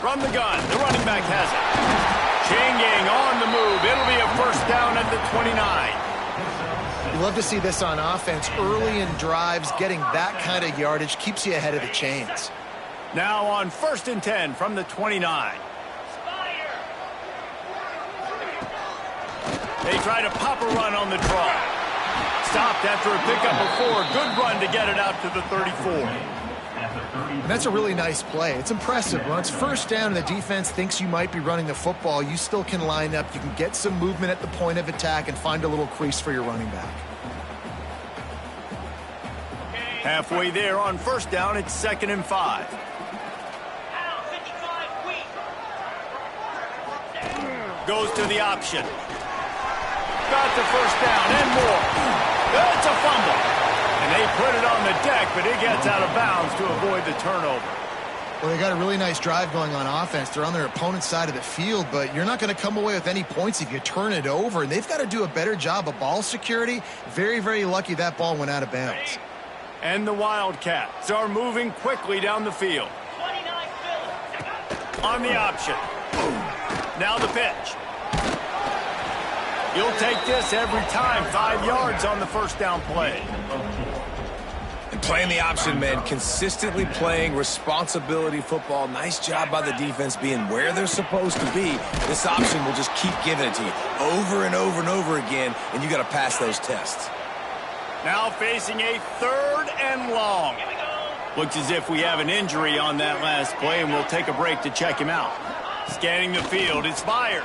From the gun, the running back has it. Changing on the move. It'll be a first down at the 29. You love to see this on offense. Early in drives, getting that kind of yardage keeps you ahead of the chains. Now on 1st and 10 from the 29. They try to pop a run on the draw. Stopped after a pickup of 4. Good run to get it out to the 34. And that's a really nice play. It's impressive. When it's first down and the defense thinks you might be running the football, you still can line up. You can get some movement at the point of attack and find a little crease for your running back. Halfway there on 1st down, it's 2nd and 5. Goes to the option. Got the first down and more. That's a fumble. And they put it on the deck, but it gets out of bounds to avoid the turnover. Well, they got a really nice drive going on offense. They're on their opponent's side of the field, but you're not going to come away with any points if you turn it over. And they've got to do a better job of ball security. Very, very lucky that ball went out of bounds. And the Wildcats are moving quickly down the field. On the option. Now the pitch. You'll take this every time. 5 yards on the first down play. And playing the option, man, consistently playing responsibility football. Nice job by the defense being where they're supposed to be. This option will just keep giving it to you over and over and over again, and you got to pass those tests. Now facing a 3rd and long. Looks as if we have an injury on that last play, and we'll take a break to check him out. Scanning the field, it's fired.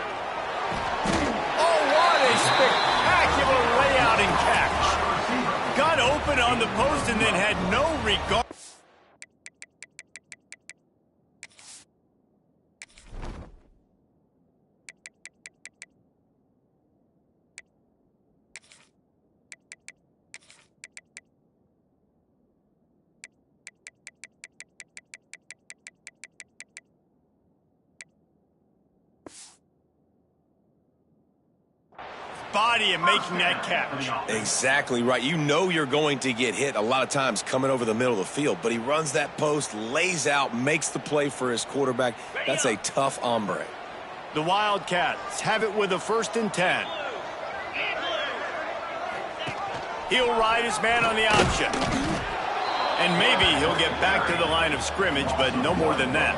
Oh, what a spectacular layout and catch. Got open on the post and then had no regard. Body and making that catch. Exactly right. You know you're going to get hit a lot of times coming over the middle of the field, but he runs that post, lays out, makes the play for his quarterback. That's a tough hombre. The Wildcats have it with a 1st and 10. He'll ride his man on the option. And maybe he'll get back to the line of scrimmage, but no more than that.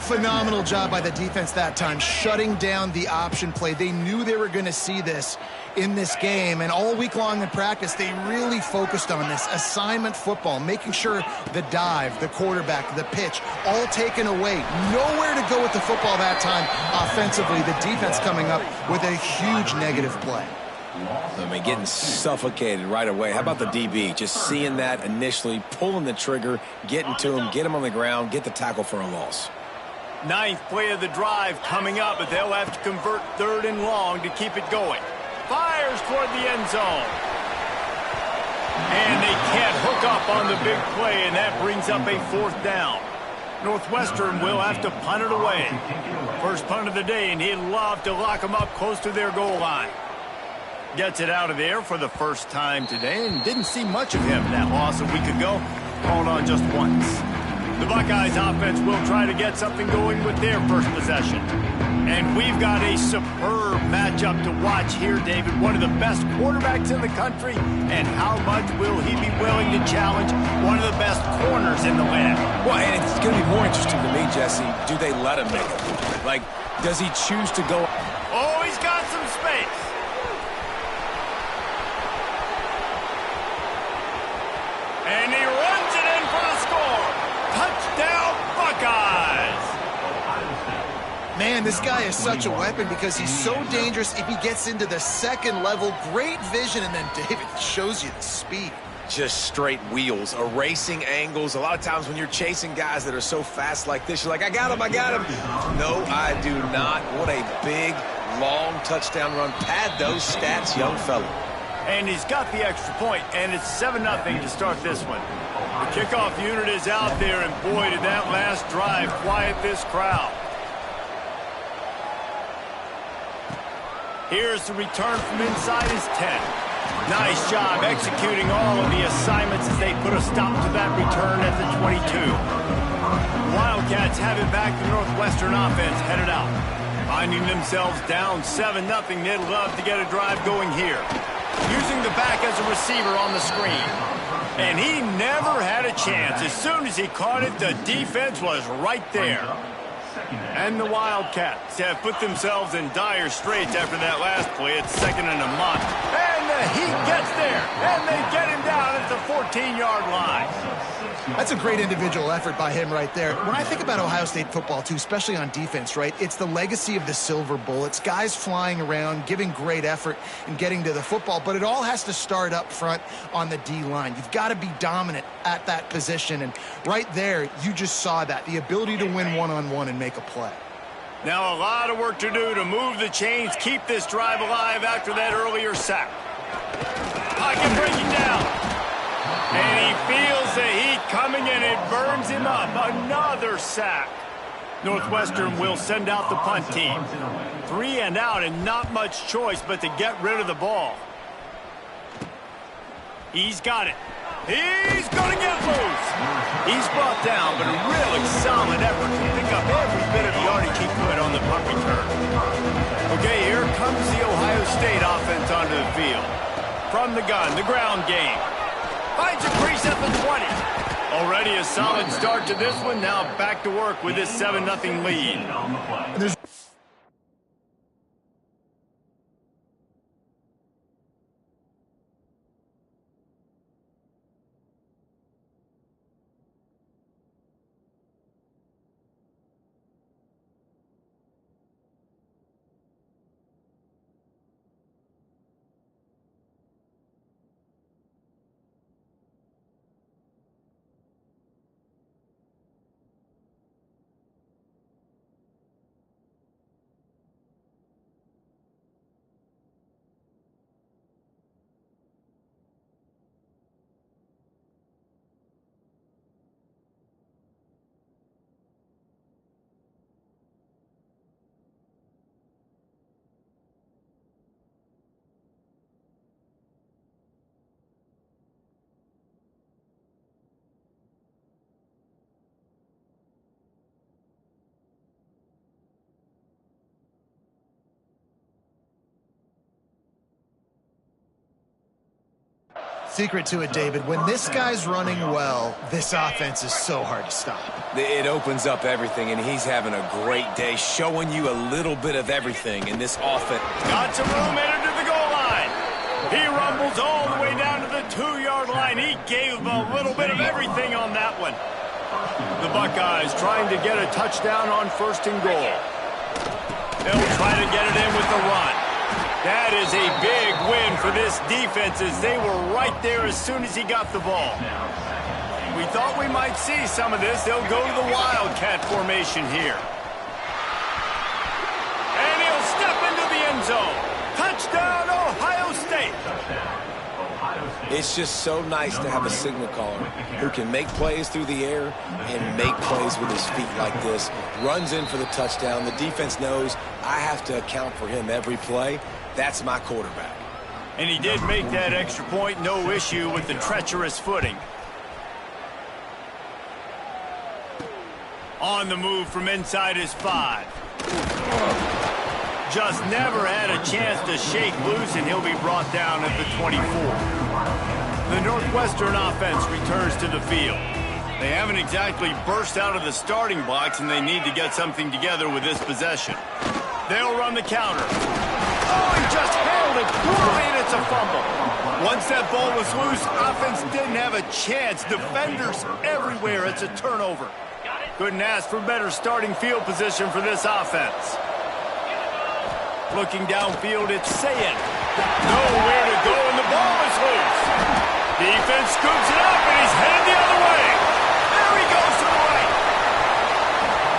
Phenomenal job by the defense that time, shutting down the option play. They knew they were going to see this in this game, and all week long in practice, they really focused on this assignment football, making sure the dive, the quarterback, the pitch, all taken away. Nowhere to go with the football that time offensively. The defense coming up with a huge negative play. I mean, getting suffocated right away. How about the DB? Just seeing that initially, pulling the trigger, getting to him, get him on the ground, get the tackle for a loss. 9th play of the drive coming up, but they'll have to convert 3rd and long to keep it going. Fires toward the end zone. And they can't hook up on the big play, and that brings up a 4th down. Northwestern will have to punt it away. First punt of the day, and he'd love to lock them up close to their goal line. Gets it out of there for the first time today, and didn't see much of him that loss a week ago. Called on just once. The Buckeyes offense will try to get something going with their first possession. And we've got a superb matchup to watch here, David. One of the best quarterbacks in the country. And how much will he be willing to challenge one of the best corners in the land? Well, and it's going to be more interesting to me, Jesse. Do they let him make it? Like, does he choose to go? Oh, he's got some space. And he runs it in for the score. Touchdown, Buckeyes! Man, this guy is such a weapon because he's so dangerous if he gets into the 2nd level. Great vision, and then David shows you the speed. Just straight wheels, erasing angles. A lot of times when you're chasing guys that are so fast like this, you're like, I got him, I got him. No, I do not. What a big, long touchdown run. Pad those stats, young fella. And he's got the extra point, and it's 7-0 to start this one. The kickoff unit is out there, and boy, did that last drive quiet this crowd. Here's the return from inside his 10. Nice job executing all of the assignments as they put a stop to that return at the 22. Wildcats have it back. The Northwestern offense headed out. Finding themselves down 7-0, they'd love to get a drive going here. Using the back as a receiver on the screen. And he never had a chance. As soon as he caught it, the defense was right there. And the Wildcats have put themselves in dire straits after that last play. It's 2nd and a month. And the Heat gets there. And they get him down at the 14-yard line. That's a great individual effort by him right there. When I think about Ohio State football, too, especially on defense, right, it's the legacy of the Silver Bullets, guys flying around, giving great effort and getting to the football, but it all has to start up front on the D-line. You've got to be dominant at that position, and right there, you just saw that, the ability to win one-on-one and make a play. Now a lot of work to do to move the chains, keep this drive alive after that earlier sack. I can break it down. And he feels the heat coming, and it burns him up. Another sack. Northwestern will send out the punt team. 3 and out, and not much choice but to get rid of the ball. He's got it. He's going to get loose. He's brought down, but a really solid effort to pick up every bit of yardage he could on the punt return. Okay, here comes the Ohio State offense onto the field. From the gun, the ground game. Finds a crease at the 20. Already a solid start to this one. Now back to work with this 7-0 lead. Secret to it, David, when this guy's running well, this offense is so hard to stop. It opens up everything, and he's having a great day, showing you a little bit of everything in this offense. Got some room headed to the goal line. He rumbles all the way down to the 2-yard line. He gave a little bit of everything on that one. The Buckeyes trying to get a touchdown on 1st and goal. They'll try to get it in with the run. That is a big win for this defense as they were right there as soon as he got the ball. We thought we might see some of this. They'll go to the Wildcat formation here. And he'll step into the end zone. Touchdown, Ohio State. It's just so nice to have a signal caller who can make plays through the air and make plays with his feet like this. Runs in for the touchdown. The defense knows I have to account for him every play. That's my quarterback. And he did make that extra point. No issue with the treacherous footing. On the move from inside his 5. Just never had a chance to shake loose, and he'll be brought down at the 24. The Northwestern offense returns to the field. They haven't exactly burst out of the starting blocks, and they need to get something together with this possession. They'll run the counter. Oh, he just handled it poorly, and it's a fumble. Once that ball was loose, offense didn't have a chance. Defenders everywhere. It's a turnover. Couldn't ask for better starting field position for this offense. Looking downfield, it's Sayin. Nowhere to go, and the ball is loose. Defense scoops it up, and he's headed the other way. There he goes to the right.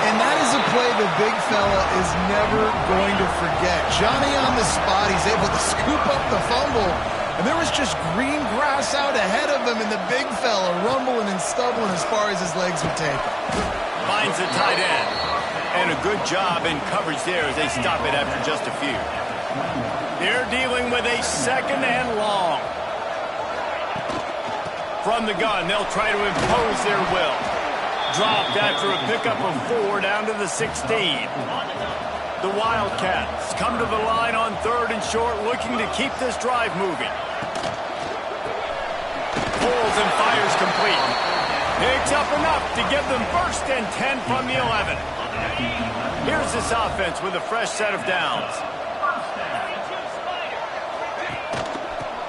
And that is a play the big fella is never going to forget. Johnny on the spot, he's able to scoop up the fumble, and there was just green grass out ahead of him, and the big fella rumbling and stumbling as far as his legs would take him. Finds a tight end. And a good job in coverage there as they stop it after just a few. They're dealing with a 2nd and long. From the gun, they'll try to impose their will. dropped after a pickup of 4 down to the 16. The Wildcats come to the line on 3rd and short, looking to keep this drive moving. Pulls and fires complete. Picks up enough to give them 1st and 10 from the 11. Here's this offense with a fresh set of downs.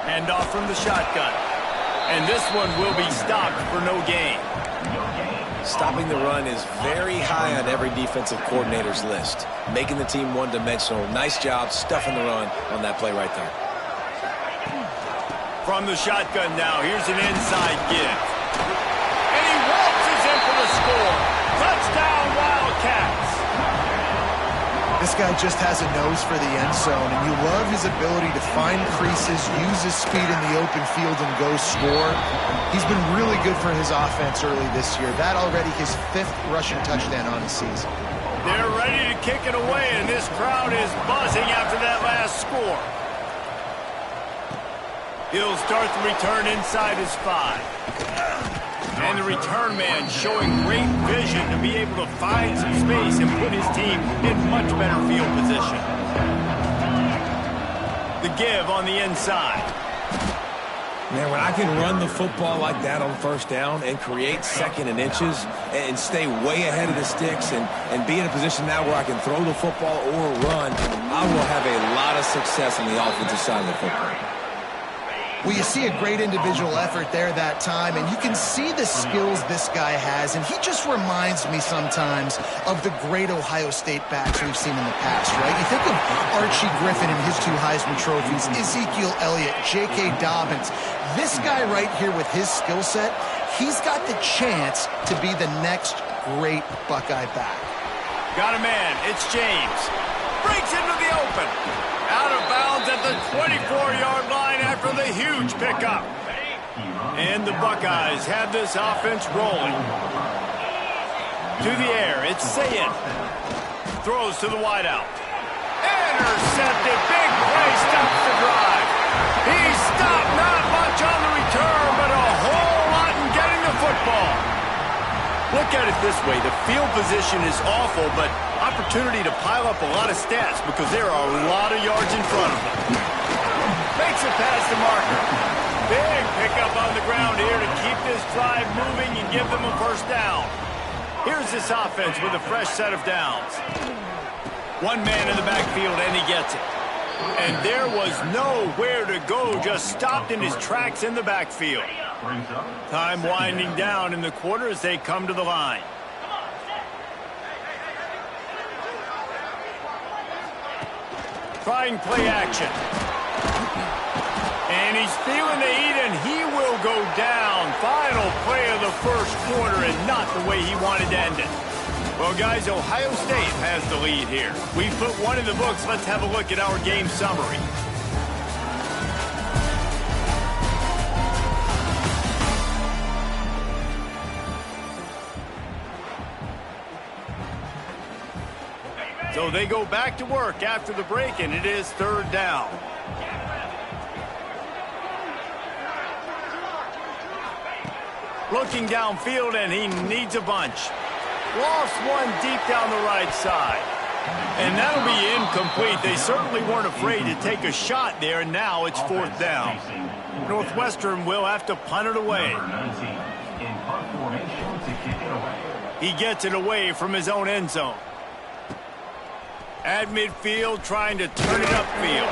Hand off from the shotgun. And this one will be stopped for no gain. Stopping the run is very high on every defensive coordinator's list. Making the team one-dimensional. Nice job stuffing the run on that play right there. From the shotgun now, here's an inside give. And he waltzes in for the score. Touchdown, Wildcats. This guy just has a nose for the end zone, and you love his ability to find creases, use his speed in the open field, and go score. He's been really good for his offense early this year. That already his 5th rushing touchdown on the season. They're ready to kick it away, and this crowd is buzzing after that last score. He'll start the return inside his 5. And the return man showing great vision to be able to find some space and put his team in much better field position. The give on the inside. Man, when I can run the football like that on 1st down and create 2nd and inches and stay way ahead of the sticks and be in a position now where I can throw the football or run, I will have a lot of success on the offensive side of the football. Well, you see a great individual effort there that time, and you can see the skills this guy has, and he just reminds me sometimes of the great Ohio State backs we've seen in the past, right? You think of Archie Griffin and his 2 Heisman trophies, Ezekiel Elliott, J.K. Dobbins. This guy right here with his skill set, he's got the chance to be the next great Buckeye back. Got a man. It's James. Breaks into the open. Out of bounds at the 24-yard line after the huge pickup. And the Buckeyes have this offense rolling. To the air, it's Sayin. Throws to the wideout. Intercepted. Big play stops the drive. He stopped not much on the return, but a whole lot in getting the football. Look at it this way. The field position is awful, but opportunity to pile up a lot of stats because there are a lot of yards in front of them. Makes it past the marker. Big pickup on the ground here to keep this drive moving and give them a 1st down. Here's this offense with a fresh set of downs. 1 man in the backfield, and he gets it. And there was nowhere to go, just stopped in his tracks in the backfield. Time winding down in the quarter as they come to the line. Trying play action. And he's feeling the heat, and he will go down. Final play of the 1st quarter, and not the way he wanted to end it. Well, guys, Ohio State has the lead here. We put 1 in the books. Let's have a look at our game summary. So they go back to work after the break, and it is 3rd down. Looking downfield, and he needs a bunch. Lost 1 deep down the right side. And that'll be incomplete. They certainly weren't afraid to take a shot there, and now it's 4th down. Northwestern will have to punt it away. He gets it away from his own end zone. At midfield, trying to turn it upfield.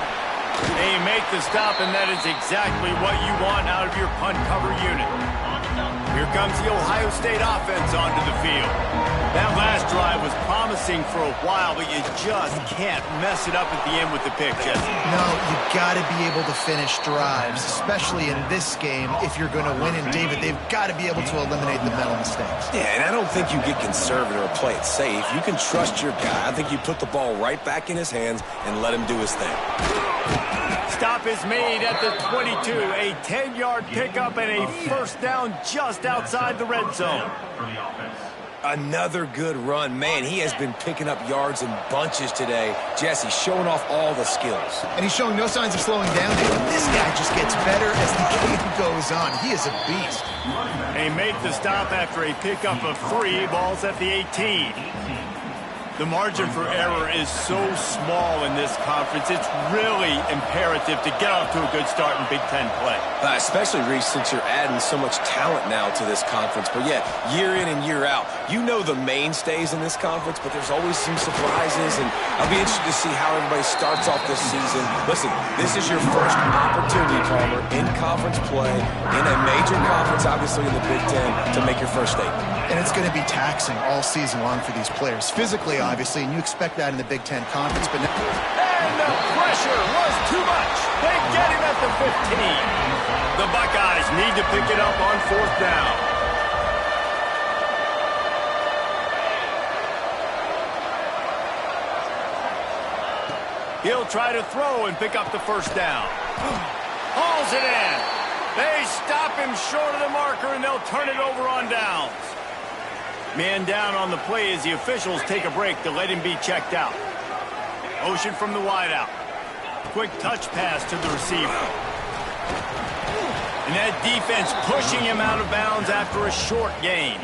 They make the stop, and that is exactly what you want out of your punt cover unit. Here comes the Ohio State offense onto the field. That last drive was promising for a while, but you just can't mess it up at the end with the pick, Jesse. No, you got to be able to finish drives, especially in this game. If you're going to win, and David, they've got to be able to eliminate the mental mistakes. Yeah, and I don't think you get conservative or play it safe. You can trust your guy. I think you put the ball right back in his hands and let him do his thing. Stop is made at the 22. A 10-yard pickup and a first down just outside the red zone. Another good run. Man, he has been picking up yards in bunches today. Jesse showing off all the skills. And he's showing no signs of slowing down. This guy just gets better as the game goes on. He is a beast. They make the stop after a pickup of 3. Ball's at the 18. The margin for error is so small in this conference. It's really imperative to get off to a good start in Big Ten play. Especially, Reese, since you're adding so much talent now to this conference. But, yeah, year in and year out, you know the mainstays in this conference, but there's always some surprises. And I'll be interested to see how everybody starts off this season. Listen, this is your first opportunity, Palmer, in conference play, in a major conference, obviously in the Big Ten, to make your first statement. And it's going to be taxing all season long for these players. Physically, obviously, and you expect that in the Big Ten Conference. But and the pressure was too much. They get him at the 15. The Buckeyes need to pick it up on 4th down. He'll try to throw and pick up the first down. Hauls it in. They stop him short of the marker, and they'll turn it over on downs. Man down on the play as the officials take a break to let him be checked out. Motion from the wideout. Quick touch pass to the receiver. And that defense pushing him out of bounds after a short gain.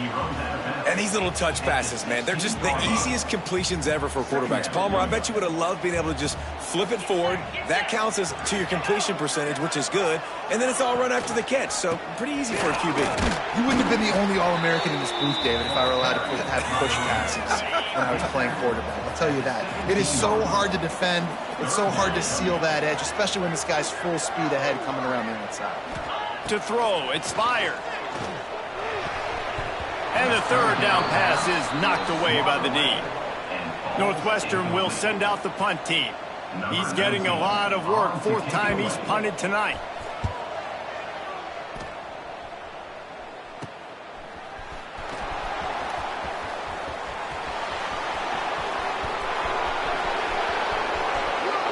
And these little touch passes, man, they're just the easiest completions ever for quarterbacks. Palmer, I bet you would have loved being able to just flip it forward. That counts as to your completion percentage, which is good. And then it's all run after the catch, so pretty easy for a QB. You wouldn't have been the only All-American in this booth, David, if I were allowed to have push passes when I was playing quarterback. I'll tell you that. It is so hard to defend. It's so hard to seal that edge, especially when this guy's full speed ahead coming around the outside. To throw, it's fired. And the 3rd down pass is knocked away by the D. Northwestern will send out the punt team. He's getting a lot of work. 4th time he's punted tonight.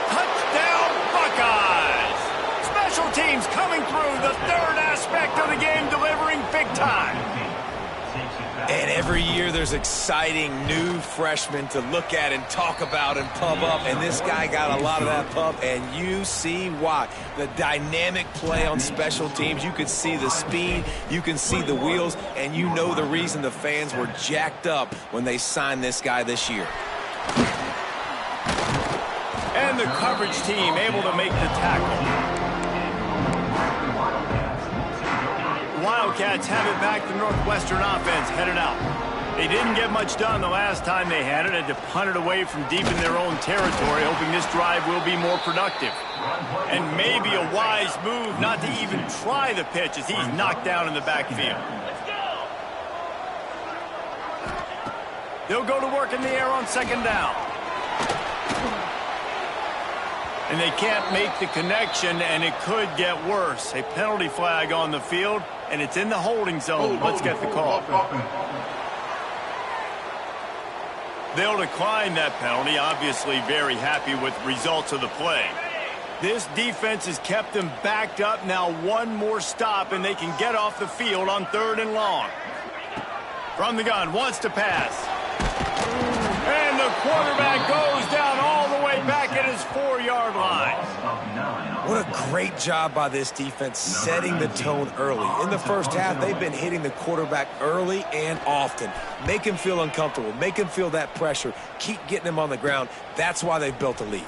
Touchdown, Buckeyes! Special teams coming through, the 3rd aspect of the game, delivering big time. And every year there's exciting new freshmen to look at and talk about and pump up. And this guy got a lot of that pump, and you see why. The dynamic play on special teams. You could see the speed. You can see the wheels. And you know the reason the fans were jacked up when they signed this guy this year. And the coverage team able to make the tackle. Wildcats have it back. The Northwestern offense headed out. They didn't get much done the last time they had it. Had to punt it away from deep in their own territory, hoping this drive will be more productive. And maybe a wise move not to even try the pitch as he's knocked down in the backfield. They'll go to work in the air on 2nd down. And they can't make the connection, and it could get worse. A penalty flag on the field, and it's in the holding zone. Let's get the call. They'll decline that penalty, obviously very happy with the results of the play. This defense has kept them backed up. Now one more stop, and they can get off the field on 3rd and long. From the gun, wants to pass. And the quarterback goes down all the way back at his 4-yard line. What a great job by this defense setting the tone early. In the first half, they've been hitting the quarterback early and often. Make him feel uncomfortable. Make him feel that pressure. Keep getting him on the ground. That's why they've built a lead.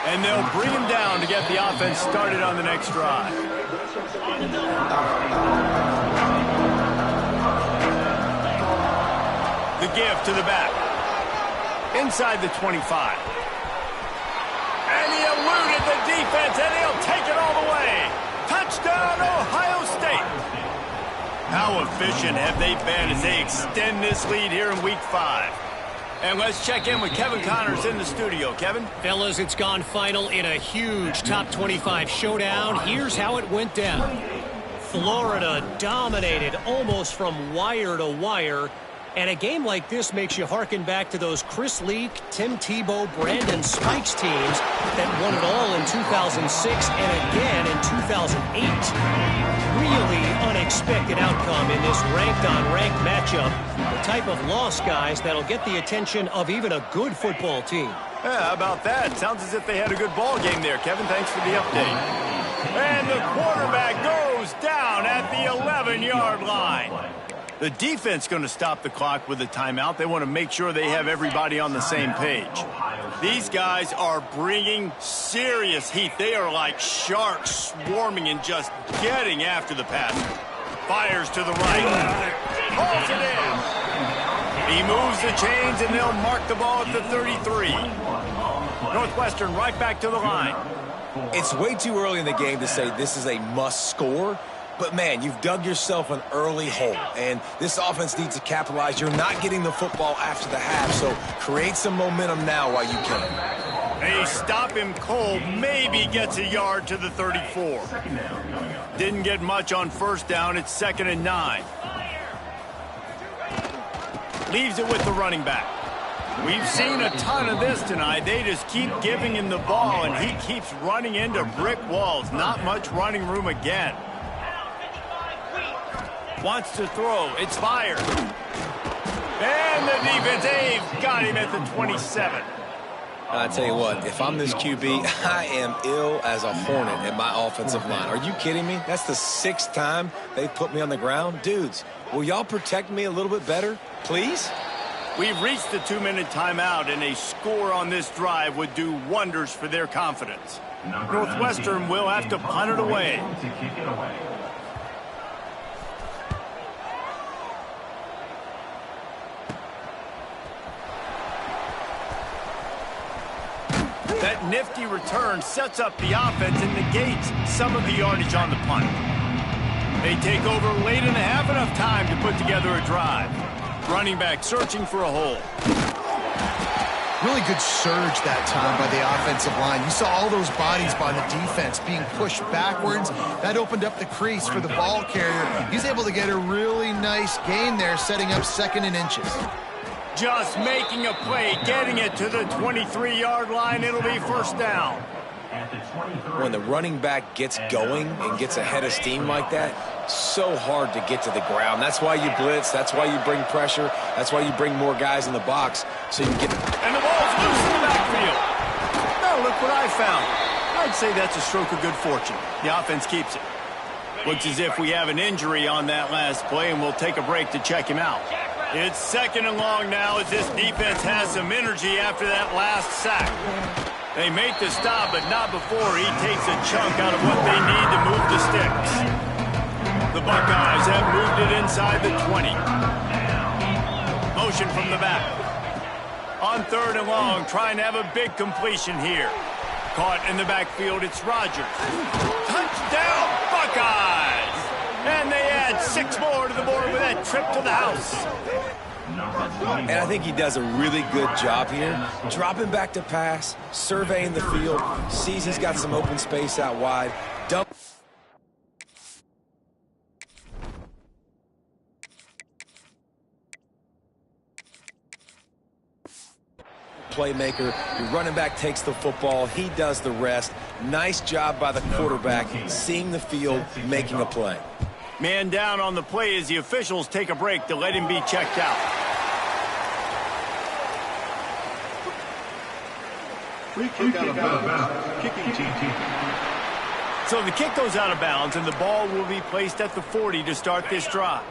And they'll bring him down to get the offense started on the next drive. The give to the back. Inside the 25. And he eluded the defense, and he'll take it all the way. Touchdown, Ohio State. How efficient have they been as they extend this lead here in Week 5? And let's check in with Kevin Connors in the studio. Kevin? Fellas, it's gone final in a huge top 25 showdown. Here's how it went down. Florida dominated almost from wire to wire. And a game like this makes you hearken back to those Chris Leak, Tim Tebow, Brandon Spikes teams that won it all in 2006 and again in 2008. Really unexpected outcome in this ranked-on-ranked matchup. The type of loss, guys, that'll get the attention of even a good football team. Yeah, how about that? Sounds as if they had a good ball game there, Kevin. Thanks for the update. And the quarterback goes down at the 11-yard line. The defense going to stop the clock with a timeout. They want to make sure they have everybody on the same page. These guys are bringing serious heat. They are like sharks swarming and just getting after the passer. Fires to the right. Pulls it in. He moves the chains, and they'll mark the ball at the 33. Northwestern right back to the line. It's way too early in the game to say this is a must score. But, man, you've dug yourself an early hole, and this offense needs to capitalize. You're not getting the football after the half, so create some momentum now while you can. They stop him cold, maybe gets a yard to the 34. Didn't get much on first down. It's 2nd and 9. Leaves it with the running back. We've seen a ton of this tonight. They just keep giving him the ball, and he keeps running into brick walls. Not much running room again. Wants to throw. It's fired. And the defense, they've got him at the 27. I tell you what, if I'm this QB, I am ill as a hornet at my offensive line. Are you kidding me? That's the 6th time they've put me on the ground. Dudes, will y'all protect me a little bit better, please? We've reached the 2-minute timeout, and a score on this drive would do wonders for their confidence. Northwestern will have to punt it away. That nifty return sets up the offense and negates some of the yardage on the punt. They take over late in the half, enough time to put together a drive. Running back searching for a hole. Really good surge that time by the offensive line. You saw all those bodies by the defense being pushed backwards. That opened up the crease for the ball carrier. He's able to get a really nice gain there, setting up 2nd and inches. Just making a play, getting it to the 23-yard line. It'll be first down. When the running back gets going and gets ahead of steam like that, so hard to get to the ground. That's why you blitz. That's why you bring pressure. That's why you bring more guys in the box so you can get. And the ball's loose in the backfield. Now look what I found. I'd say that's a stroke of good fortune. The offense keeps it. Looks as if we have an injury on that last play, and we'll take a break to check him out. It's 2nd and long now as this defense has some energy after that last sack. They make the stop, but not before he takes a chunk out of what they need to move the sticks. The Buckeyes have moved it inside the 20. Motion from the back. On 3rd and long, trying to have a big completion here. Caught in the backfield, it's Rodgers. Touchdown, Buckeyes! And they add 6 more to the board with that trip to the house. And I think he does a really good job here. Dropping back to pass, surveying the field, sees he's got some open space out wide. Playmaker, your running back takes the football, he does the rest. Nice job by the quarterback, seeing the field, making a play. Man down on the play as the officials take a break to let him be checked out. Free kick out of bounds. Kicking team. So the kick goes out of bounds, and the ball will be placed at the 40 to start this drive.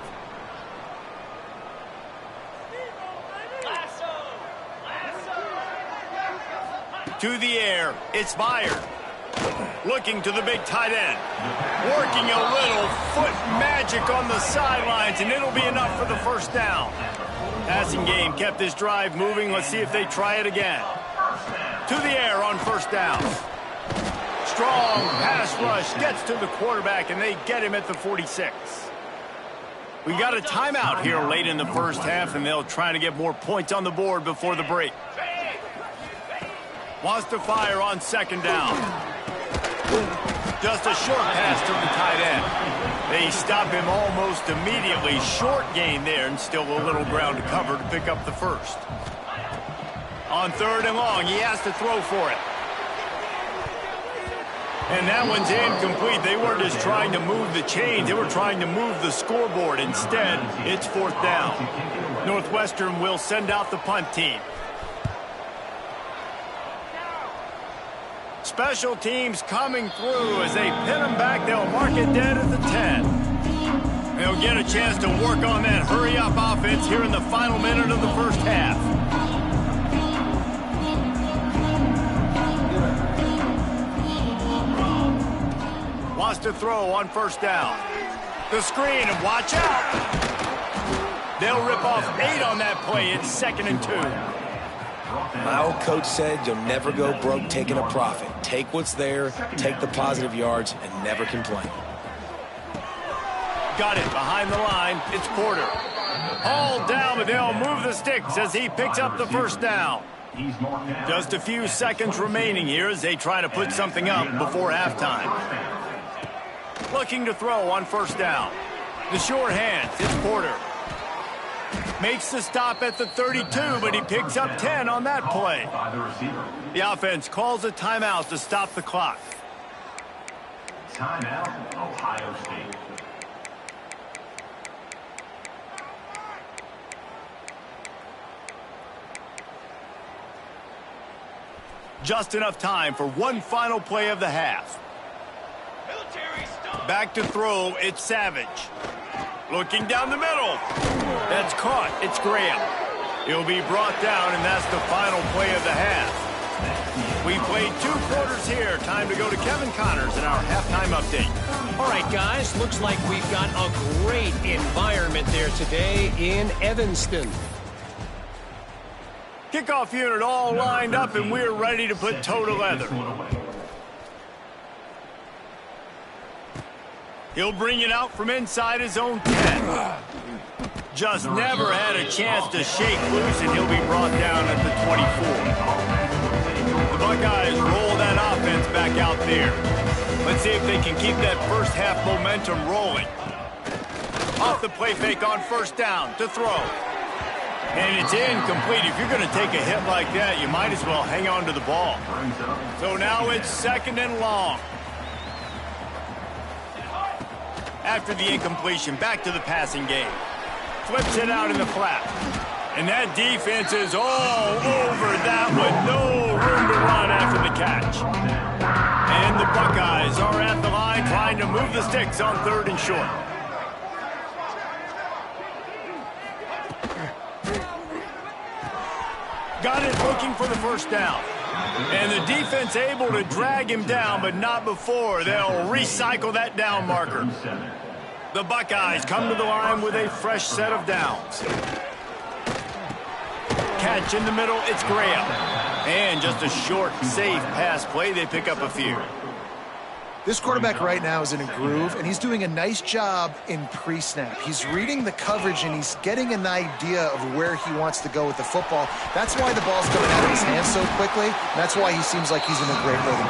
To the air, it's Byard. Looking to the big tight end. Working a little foot magic on the sidelines, and it'll be enough for the first down. Passing game kept this drive moving. Let's see if they try it again. To the air on first down. Strong pass rush gets to the quarterback, and they get him at the 46. We got a timeout here late in the first half, and they'll try to get more points on the board before the break. Wants to fire on 2nd down. Just a short pass to the tight end. They stop him almost immediately. Short gain there, and still a little ground to cover to pick up the first. On 3rd and long, he has to throw for it. And that one's incomplete. They weren't just trying to move the chains. They were trying to move the scoreboard. Instead, it's 4th down. Northwestern will send out the punt team. Special teams coming through as they pin them back. They'll mark it dead at the 10. They'll get a chance to work on that hurry-up offense here in the final minute of the first half. Wants to throw on 1st down. The screen, and watch out. They'll rip off 8 on that play. It's 2nd and 2. My old coach said you'll never go broke taking a profit. Take what's there, take the positive yards, and never complain. Got it behind the line. It's Porter. Hauled down, but they'll move the sticks as he picks up the 1st down. Just a few seconds remaining here as they try to put something up before halftime. Looking to throw on 1st down. The short hands. It's Porter. Makes the stop at the 32, but he picks up 10 on that play. The offense calls a timeout to stop the clock. Timeout, Ohio State. Just enough time for one final play of the half. Back to throw, it's Savage. Looking down the middle. That's caught. It's Graham. He'll be brought down, and that's the final play of the half. We played 2 quarters here. Time to go to Kevin Connors in our halftime update. All right, guys, looks like we've got a great environment there today in Evanston. Kickoff unit all lined up, and we're ready to put toe to leather. He'll bring it out from inside his own 10. Just never had a chance to shake loose, and he'll be brought down at the 24. The Buckeyes roll that offense back out there. Let's see if they can keep that first half momentum rolling. Off the play fake on 1st down to throw. And it's incomplete. If you're going to take a hit like that, you might as well hang on to the ball. So now it's 2nd and long. After the incompletion, back to the passing game. Flips it out in the flat. And that defense is all over that one. No room to run after the catch. And the Buckeyes are at the line trying to move the sticks on 3rd and short. Got it looking for the 1st down. And the defense able to drag him down, but not before. They'll recycle that down marker. The Buckeyes come to the line with a fresh set of downs. Catch in the middle, it's Graham. And just a short, safe pass play, they pick up a few. This quarterback right now is in a groove, and he's doing a nice job in pre-snap. He's reading the coverage, and he's getting an idea of where he wants to go with the football. That's why the ball's coming out of his hands so quickly. That's why he seems like he's in a great rhythm.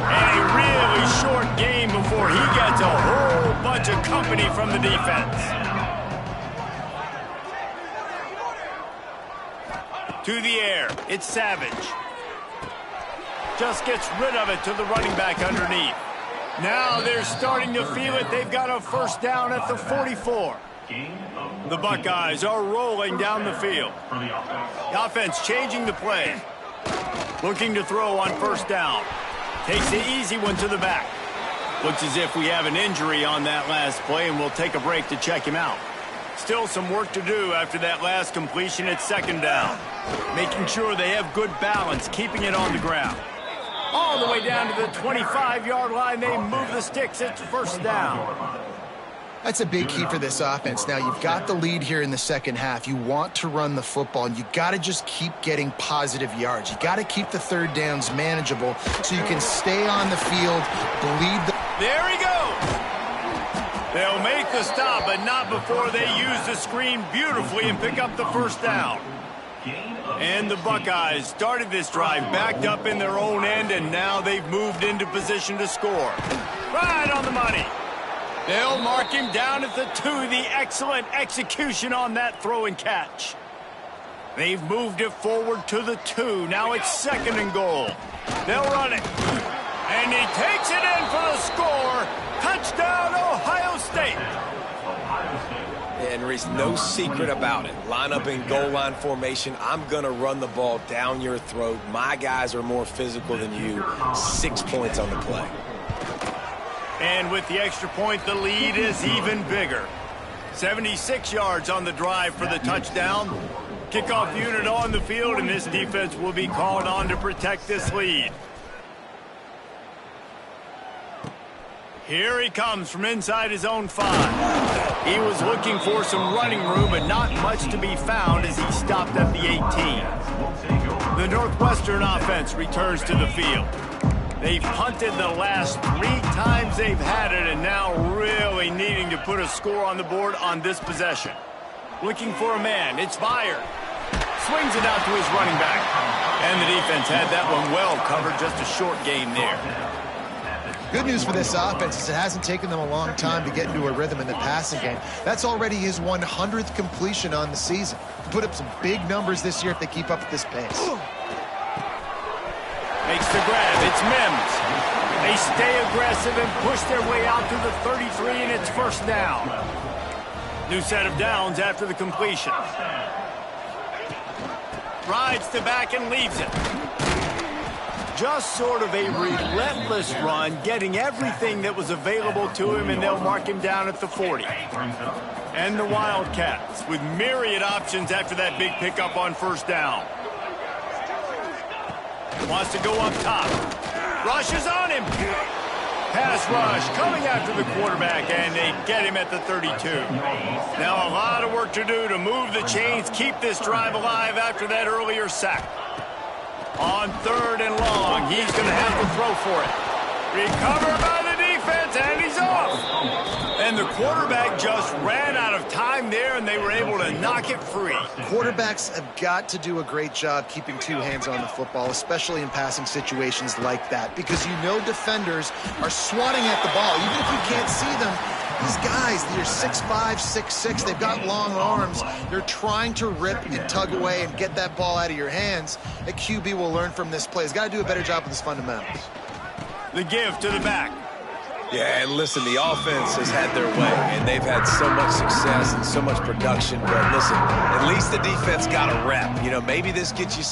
And a really short game before he gets a whole bunch of company from the defense. To the air, it's Savage. Just gets rid of it to the running back underneath. Now they're starting to feel it. They've got a 1st down at the 44. The Buckeyes are rolling down the field. The offense changing the play. Looking to throw on 1st down. Takes the easy one to the back. Looks as if we have an injury on that last play, and we'll take a break to check him out. Still some work to do after that last completion at 2nd down. Making sure they have good balance, keeping it on the ground. All the way down to the 25-yard line, they move the sticks. It's 1st down. That's a big key for this offense. Now, you've got the lead here in the second half. You want to run the football, and you got to just keep getting positive yards. You got to keep the 3rd downs manageable so you can stay on the field, bleed the... There he goes. They'll make the stop, but not before they use the screen beautifully and pick up the 1st down. And the Buckeyes started this drive backed up in their own end, and now they've moved into position to score. Right on the money. They'll mark him down at the 2. The excellent execution on that throw and catch. They've moved it forward to the 2. Now it's 2nd and goal. They'll run it. And he takes it in for the score. Touchdown, Ohio State. And Reese, no secret about it. Line up in goal line formation. I'm going to run the ball down your throat. My guys are more physical than you. 6 points on the play. And with the extra point, the lead is even bigger. 76 yards on the drive for the touchdown. Kickoff unit on the field, and this defense will be called on to protect this lead. Here he comes from inside his own 5. He was looking for some running room, but not much to be found as he stopped at the 18. The Northwestern offense returns to the field. They've punted the last 3 times they've had it, and now really needing to put a score on the board on this possession. Looking for a man. It's Byard. Swings it out to his running back. And the defense had that one well covered. Just a short gain there. Good news for this offense is it hasn't taken them a long time to get into a rhythm in the passing game. That's already his 100th completion on the season. Put up some big numbers this year if they keep up at this pace. Makes the grab. It's Mims. They stay aggressive and push their way out to the 33, and it's 1st down. New set of downs after the completion. Rides the back and leaves it. Just sort of a relentless run, getting everything that was available to him, and they'll mark him down at the 40. And the Wildcats with myriad options after that big pickup on 1st down. Wants to go up top. Rushes on him. Pass rush coming after the quarterback, and they get him at the 32. Now a lot of work to do to move the chains, keep this drive alive after that earlier sack. On 3rd and long, he's going to have to throw for it. Recovered by the defense, and he's off. And the quarterback just ran out of time there, and they were able to knock it free. Quarterbacks have got to do a great job keeping 2 hands on the football, especially in passing situations like that, because you know defenders are swatting at the ball. Even if you can't see them, these guys, they're 6'5", 6'6", they've got long arms. They're trying to rip and tug away and get that ball out of your hands. A QB will learn from this play. He's got to do a better job with his fundamentals. The give to the back. Yeah, and listen, the offense has had their way, and they've had so much success and so much production. But listen, at least the defense got a rep. You know, maybe this gets you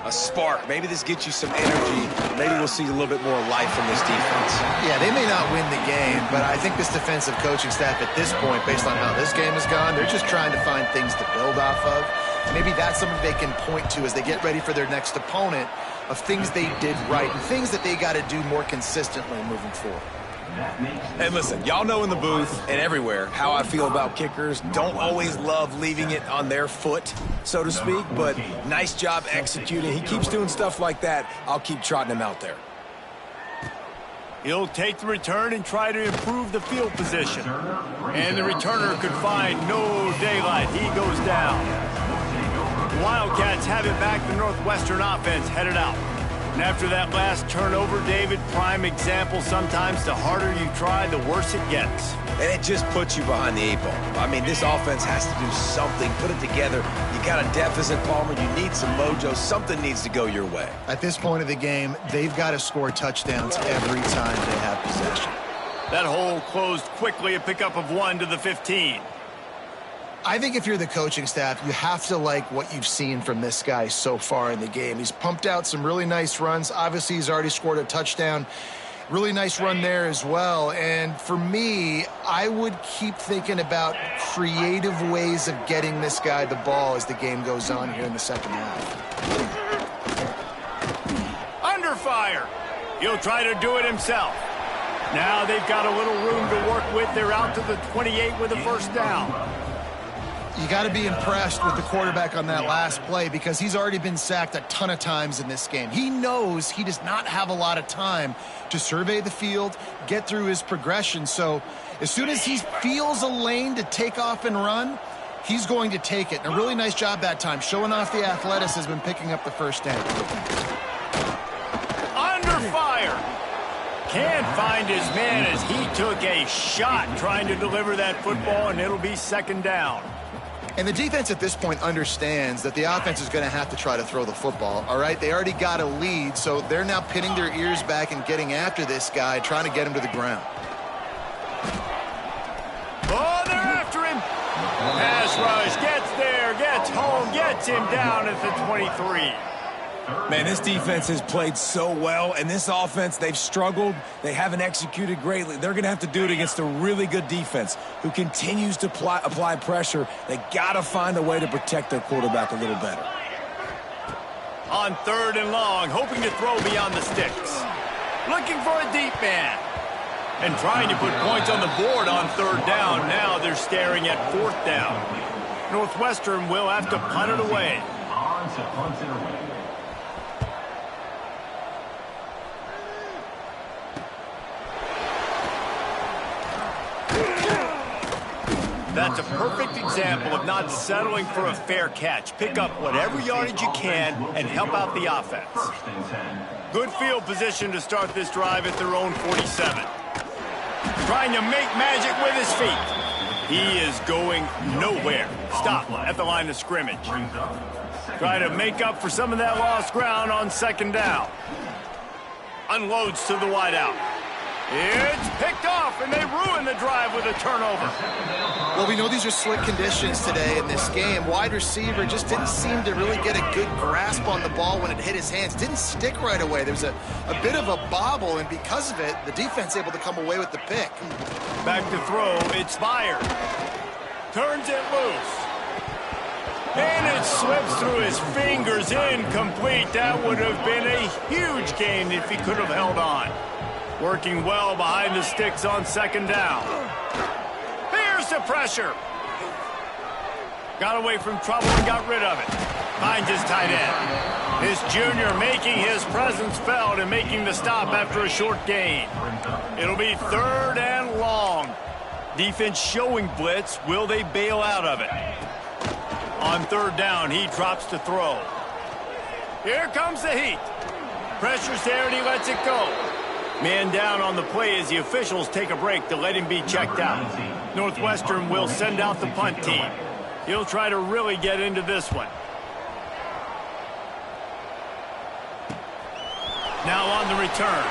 a spark. Maybe this gets you some energy. Maybe we'll see a little bit more life from this defense. Yeah, they may not win the game, but I think this defensive coaching staff at this point, based on how this game has gone, they're just trying to find things to build off of. Maybe that's something they can point to as they get ready for their next opponent, of things they did right and things that they got to do more consistently moving forward. And listen, y'all know in the booth and everywhere how I feel about kickers. Don't always love leaving it on their foot, so to speak, but nice job executing. He keeps doing stuff like that. I'll keep trotting him out there. He'll take the return and try to improve the field position. And the returner could find no daylight. He goes down. The Wildcats have it back. The Northwestern offense headed out. And after that last turnover, David, prime example, sometimes the harder you try, the worse it gets. And it just puts you behind the 8 ball. I mean, this offense has to do something, put it together. You got a deficit, Palmer. You need some mojo. Something needs to go your way. At this point of the game, they've got to score touchdowns every time they have possession. That hole closed quickly, a pickup of 1 to the 15. I think if you're the coaching staff, you have to like what you've seen from this guy so far in the game. He's pumped out some really nice runs. Obviously, he's already scored a touchdown. Really nice run there as well. And for me, I would keep thinking about creative ways of getting this guy the ball as the game goes on here in the second half. Under fire. He'll try to do it himself. Now they've got a little room to work with. They're out to the 28 with a first down. You got to be impressed with the quarterback on that last play because he's already been sacked a ton of times in this game. He knows he does not have a lot of time to survey the field, get through his progression. So as soon as he feels a lane to take off and run, he's going to take it. And a really nice job that time, showing off the athleticism and picking up the first down. Under fire. Can't find his man as he took a shot trying to deliver that football, and it'll be second down. And the defense at this point understands that the offense is going to have to try to throw the football, all right? They already got a lead, so they're now pinning their ears back and getting after this guy, trying to get him to the ground. Oh, they're after him. Pass rush, gets there, gets home, gets him down at the 23. Man, this defense has played so well, and this offense, they've struggled. They haven't executed greatly. They're going to have to do it against a really good defense who continues to apply pressure. They got to find a way to protect their quarterback a little better. On third and long, hoping to throw beyond the sticks. Looking for a deep man. And trying to put points on the board on third down. Now they're staring at fourth down. Northwestern will have to punt it away. That's a perfect example of not settling for a fair catch. Pick up whatever yardage you can and help out the offense. Good field position to start this drive at their own 47. Trying to make magic with his feet. He is going nowhere. Stop at the line of scrimmage. Try to make up for some of that lost ground on second down. Unloads to the wideout. It's picked off, and they ruin the drive with a turnover. Well, we know these are slick conditions today in this game. Wide receiver just didn't seem to really get a good grasp on the ball when it hit his hands. Didn't stick right away. There was a bit of a bobble, and because of it, the defense able to come away with the pick. Back to throw. It's fired. Turns it loose. And it slips through his fingers. Incomplete. That would have been a huge gain if he could have held on. Working well behind the sticks on second down. Here's the pressure. Got away from trouble and got rid of it. Finds his tight end. This junior making his presence felt and making the stop after a short gain. It'll be third and long. Defense showing blitz. Will they bail out of it? On third down, he drops to throw. Here comes the heat. Pressure's there and he lets it go. Man down on the play as the officials take a break to let him be checked out. Northwestern will send out the punt team. He'll try to really get into this one. Now on the return.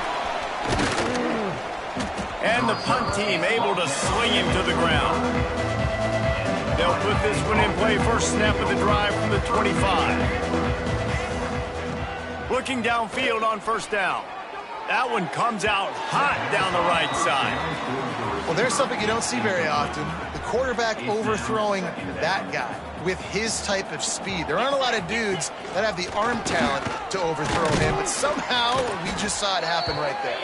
And the punt team able to sling him to the ground. They'll put this one in play first snap of the drive from the 25. Looking downfield on first down. That one comes out hot down the right side. Well, there's something you don't see very often. The quarterback overthrowing that guy with his type of speed. There aren't a lot of dudes that have the arm talent to overthrow him, but somehow we just saw it happen right there.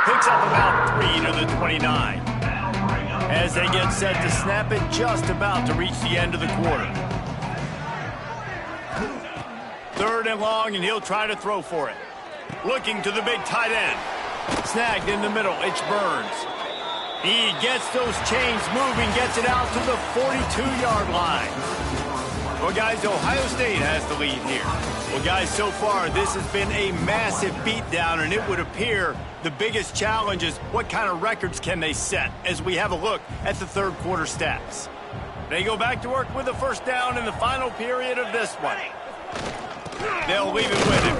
Picks up about 3 to the 29. As they get set to snap it, just about to reach the end of the quarter. Third and long, and he'll try to throw for it. Looking to the big tight end. Snagged in the middle, it's Burns. He gets those chains moving, gets it out to the 42-yard line. Well, guys, Ohio State has the lead here. Well, guys, so far, this has been a massive beatdown, and it would appear the biggest challenge is what kind of records can they set as we have a look at the third quarter stats. They go back to work with a first down in the final period of this one. They'll leave it with him.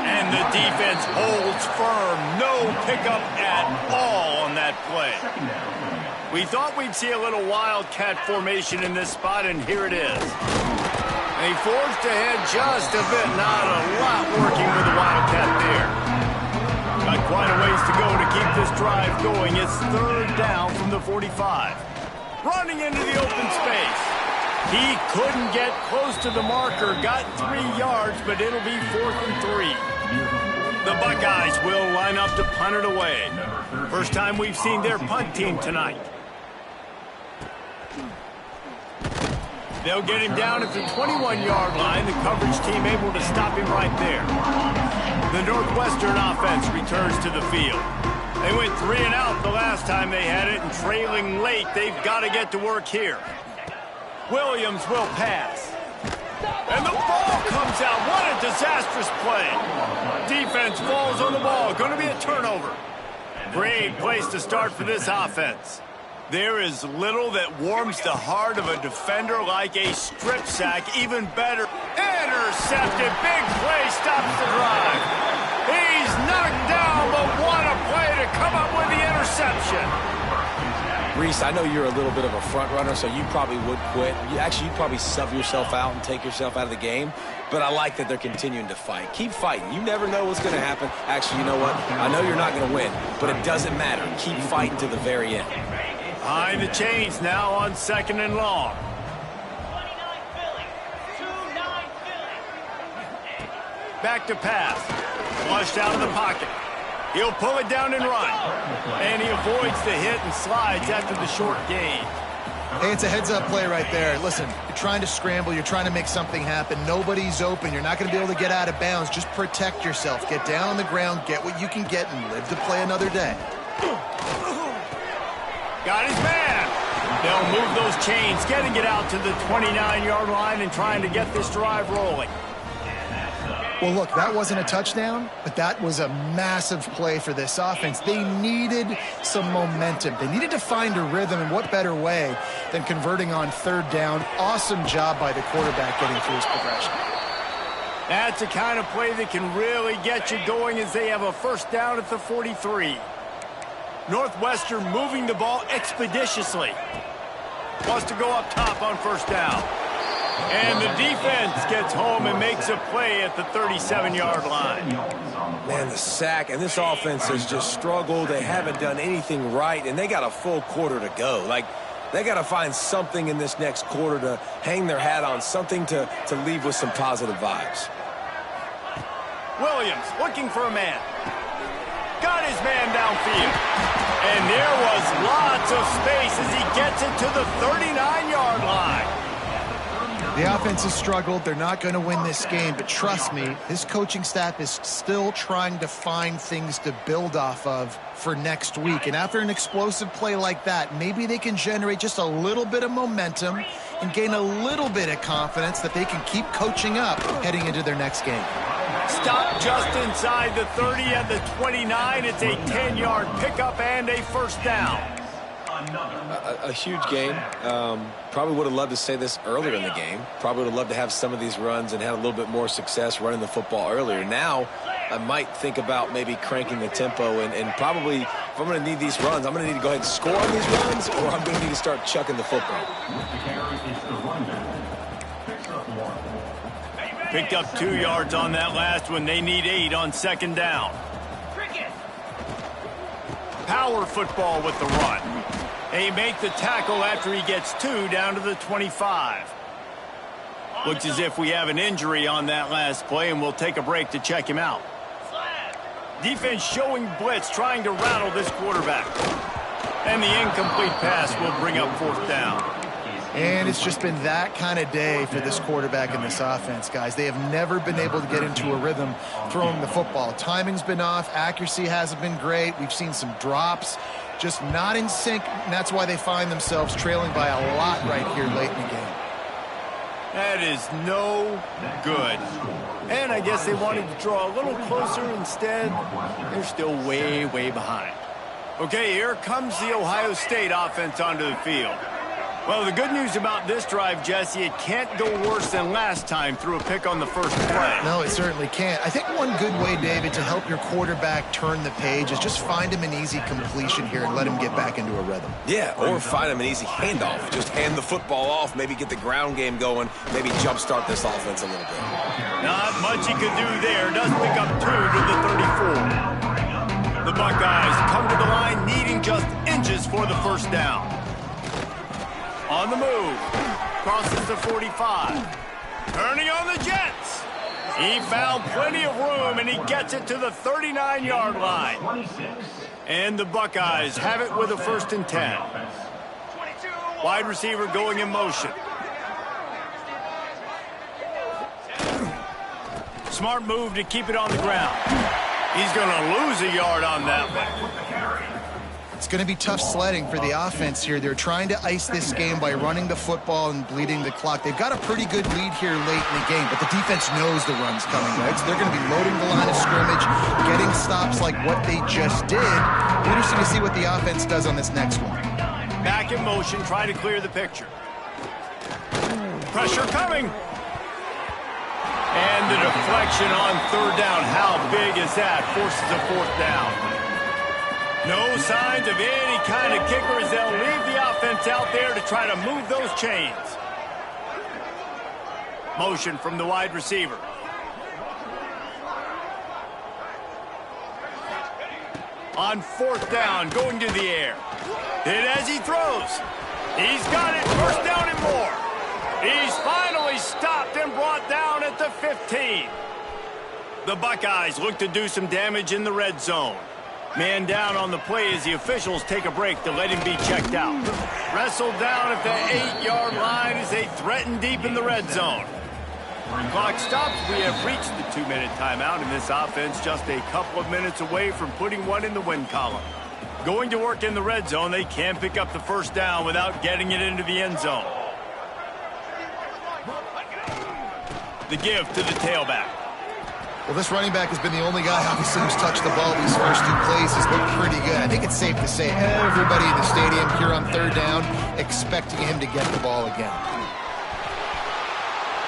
And the defense holds firm. No pickup at all on that play. We thought we'd see a little wildcat formation in this spot, and here it is. And he forged ahead just a bit. Not a lot working with the wildcat there. Got quite a ways to go to keep this drive going. It's third down from the 45. Running into the open space. He couldn't get close to the marker, got 3 yards, but it'll be 4th and 3. The Buckeyes will line up to punt it away. First time we've seen their punt team tonight. They'll get him down at the 21-yard line. The coverage team able to stop him right there. The Northwestern offense returns to the field. They went 3 and out the last time they had it, and trailing late, they've got to get to work here. Williams will pass. And the ball comes out. What a disastrous play. Defense falls on the ball. Going to be a turnover. Great place to start for this offense. There is little that warms the heart of a defender like a strip sack. Even better. Intercepted. Big play stops the drive. He's knocked down, but what a play to come up with the interception. Reese, I know you're a little bit of a front runner, so you probably would quit. You'd probably sub yourself out and take yourself out of the game. But I like that they're continuing to fight. Keep fighting. You never know what's going to happen. Actually, you know what? I know you're not going to win, but it doesn't matter. Keep fighting to the very end. Behind the chains now on 2nd and long. Back to pass. Flushed out of the pocket. He'll pull it down and run. And he avoids the hit and slides after the short gain. Hey, it's a heads-up play right there. Listen, you're trying to scramble. You're trying to make something happen. Nobody's open. You're not going to be able to get out of bounds. Just protect yourself. Get down on the ground, get what you can get, and live to play another day. Got his man. They'll move those chains, getting it out to the 29-yard line and trying to get this drive rolling. Well, look, that wasn't a touchdown, but that was a massive play for this offense. They needed some momentum. They needed to find a rhythm, and what better way than converting on 3rd down. Awesome job by the quarterback getting through his progression. That's the kind of play that can really get you going as they have a 1st down at the 43. Northwestern moving the ball expeditiously. Wants to go up top on 1st down. And the defense gets home and makes a play at the 37-yard line. Man, the sack, and this offense has just struggled. They haven't done anything right, and they got a full quarter to go. Like, they got to find something in this next quarter to hang their hat on, something to leave with some positive vibes. Williams looking for a man. Got his man downfield. And there was lots of space as he gets it to the 39-yard line. The offense has struggled. They're not going to win this game, but trust me, this coaching staff is still trying to find things to build off of for next week. And after an explosive play like that, maybe they can generate just a little bit of momentum and gain a little bit of confidence that they can keep coaching up heading into their next game. Stop just inside the 30 at the 29. It's a 10-yard pickup and a 1st down. A huge game. Probably would have loved to say this earlier in the game. Probably would have loved to have some of these runs and had a little bit more success running the football earlier. Now, I might think about maybe cranking the tempo and probably, if I'm going to need these runs, I'm going to need to go ahead and score on these runs, or I'm going to need to start chucking the football. Picked up 2 yards on that last one. They need 8 on 2nd down. Power football with the run. They make the tackle after he gets 2 down to the 25. Looks as if we have an injury on that last play, and we'll take a break to check him out. Defense showing blitz, trying to rattle this quarterback. And the incomplete pass will bring up 4th down. And it's just been that kind of day for this quarterback and this offense, guys. They have never been able to get into a rhythm throwing the football. Timing's been off. Accuracy hasn't been great. We've seen some drops. Just not in sync, and that's why they find themselves trailing by a lot right here late in the game. That is no good. And I guess they wanted to draw a little closer. Instead, they're still way, way behind. Okay, here comes the Ohio State offense onto the field. Well, the good news about this drive, Jesse, it can't go worse than last time through a pick on the 1st play. No, it certainly can't. I think one good way, David, to help your quarterback turn the page is just find him an easy completion here and let him get back into a rhythm. Yeah, or find him an easy handoff. Just hand the football off, maybe get the ground game going, maybe jumpstart this offense a little bit. Not much he could do there. Does pick up 2 to the 34. The Buckeyes come to the line needing just inches for the 1st down. On the move. Crosses the 45. Turning on the Jets. He found plenty of room, and he gets it to the 39-yard line. And the Buckeyes have it with a 1st and 10. Wide receiver going in motion. Smart move to keep it on the ground. He's going to lose a yard on that one. It's going to be tough sledding for the offense here. They're trying to ice this game by running the football and bleeding the clock. They've got a pretty good lead here late in the game, but the defense knows the run's coming, right? So they're going to be loading the line of scrimmage, getting stops like what they just did. Interesting to see what the offense does on this next one. Back in motion, try to clear the picture. Pressure coming. And the deflection on 3rd down. How big is that? Forces a 4th down. No signs of any kind of kickers. They'll leave the offense out there to try to move those chains. Motion from the wide receiver. On 4th down, going to the air. Hit as he throws. He's got it. 1st down and more. He's finally stopped and brought down at the 15. The Buckeyes look to do some damage in the red zone. Man down on the play as the officials take a break to let him be checked out. Wrestled down at the 8-yard line as they threaten deep in the red zone. Clock stops. We have reached the 2-minute timeout, and this offense just a couple of minutes away from putting one in the win column. Going to work in the red zone, they can't pick up the 1st down without getting it into the end zone. The give to the tailback. Well, this running back has been the only guy, obviously, who's touched the ball these first 2 plays. Has looked pretty good. I think it's safe to say everybody in the stadium here on 3rd down expecting him to get the ball again.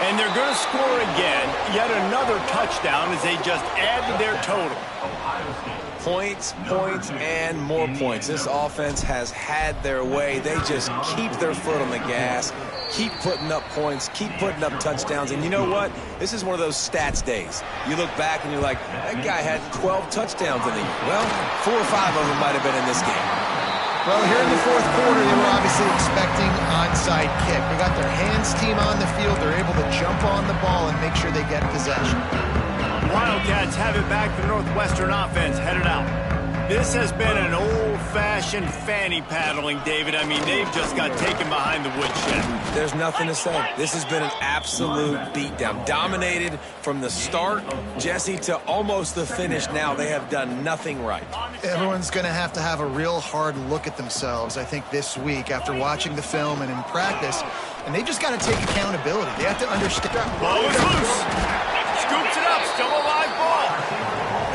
And they're going to score again. Yet another touchdown as they just add to their total. Points, points, and more points. This offense has had their way. They just keep their foot on the gas, keep putting up points, keep putting up touchdowns. And you know what? This is one of those stats days. You look back and you're like, that guy had 12 touchdowns in the year. Well, 4 or 5 of them might have been in this game. Well, here in the 4th quarter, they were obviously expecting onside kick. They got their hands team on the field. They're able to jump on the ball and make sure they get possession. Wildcats have it back. The Northwestern offense headed out. This has been an old-fashioned fanny paddling, David. I mean, they've just got taken behind the woodshed. There's nothing to say. This has been an absolute beatdown. Dominated from the start, Jesse, to almost the finish now. They have done nothing right. Everyone's going to have a real hard look at themselves, I think, this week after watching the film and in practice. And they just got to take accountability. They have to understand. Ball is loose. Scoops it up. Still a live ball.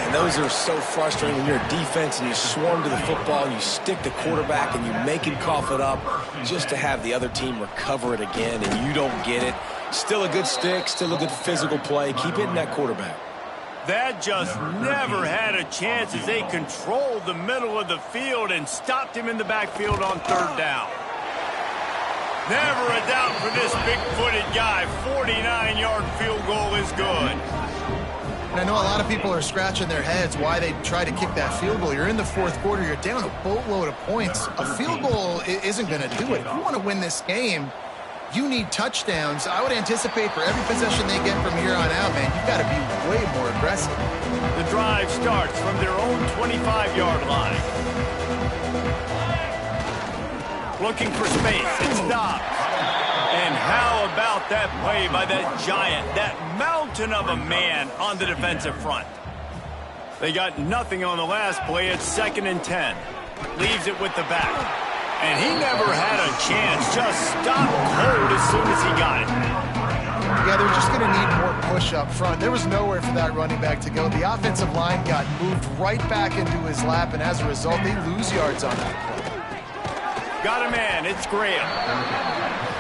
And those are so frustrating when you're a defense and you swarm to the football and you stick the quarterback and you make him cough it up just to have the other team recover it again and you don't get it. Still a good stick, still a good physical play. Keep hitting that quarterback. That just never had a chance as they controlled the middle of the field and stopped him in the backfield on 3rd down. Never a doubt for this big-footed guy. 49-yard field goal is good. And I know a lot of people are scratching their heads why they try to kick that field goal. You're in the 4th quarter. You're down a boatload of points. A field goal isn't going to do it. If you want to win this game, you need touchdowns. I would anticipate for every possession they get from here on out, man, you've got to be way more aggressive. The drive starts from their own 25-yard line. Looking for space. It's Dobbs. And how about that play by that giant, that mountain of a man on the defensive front? They got nothing on the last play. It's 2nd and 10. Leaves it with the back. And he never had a chance. Just stopped cold as soon as he got it. Yeah, they're just going to need more push up front. There was nowhere for that running back to go. The offensive line got moved right back into his lap, and as a result, they lose yards on that play. Got a man. It's Graham.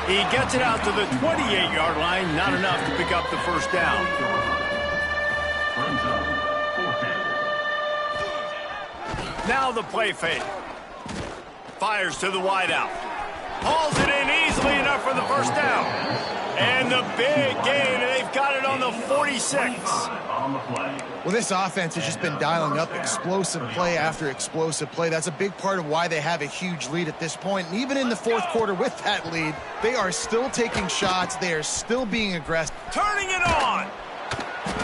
He gets it out to the 28-yard line. Not enough to pick up the 1st down. Now the play fake. Fires to the wideout. Hauls it in easily enough for the 1st down. And the big gain, and they've got it on the 46. Well, this offense has just been dialing up explosive play after explosive play. That's a big part of why they have a huge lead at this point. And even in the fourth quarter with that lead, they are still taking shots. They are still being aggressive. Turning it on.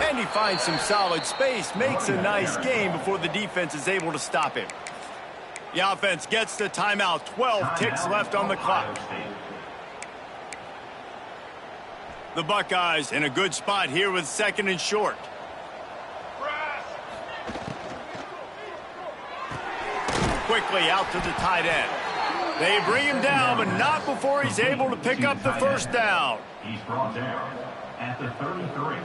And he finds some solid space, makes a nice game before the defense is able to stop him. The offense gets the timeout. 12 ticks left on the clock. The Buckeyes in a good spot here with second and short. Quickly out to the tight end. They bring him down, but not before he's able to pick up the first down. He's brought down at the 33.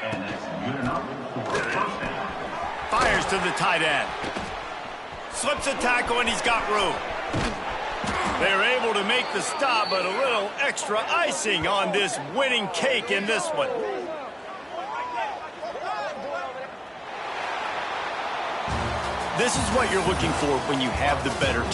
And that's good enough for a first down. Fires to the tight end. Slips a tackle, and he's got room. They're able to make the stop, but a little extra icing on this winning cake in this one. This is what you're looking for when you have the better team.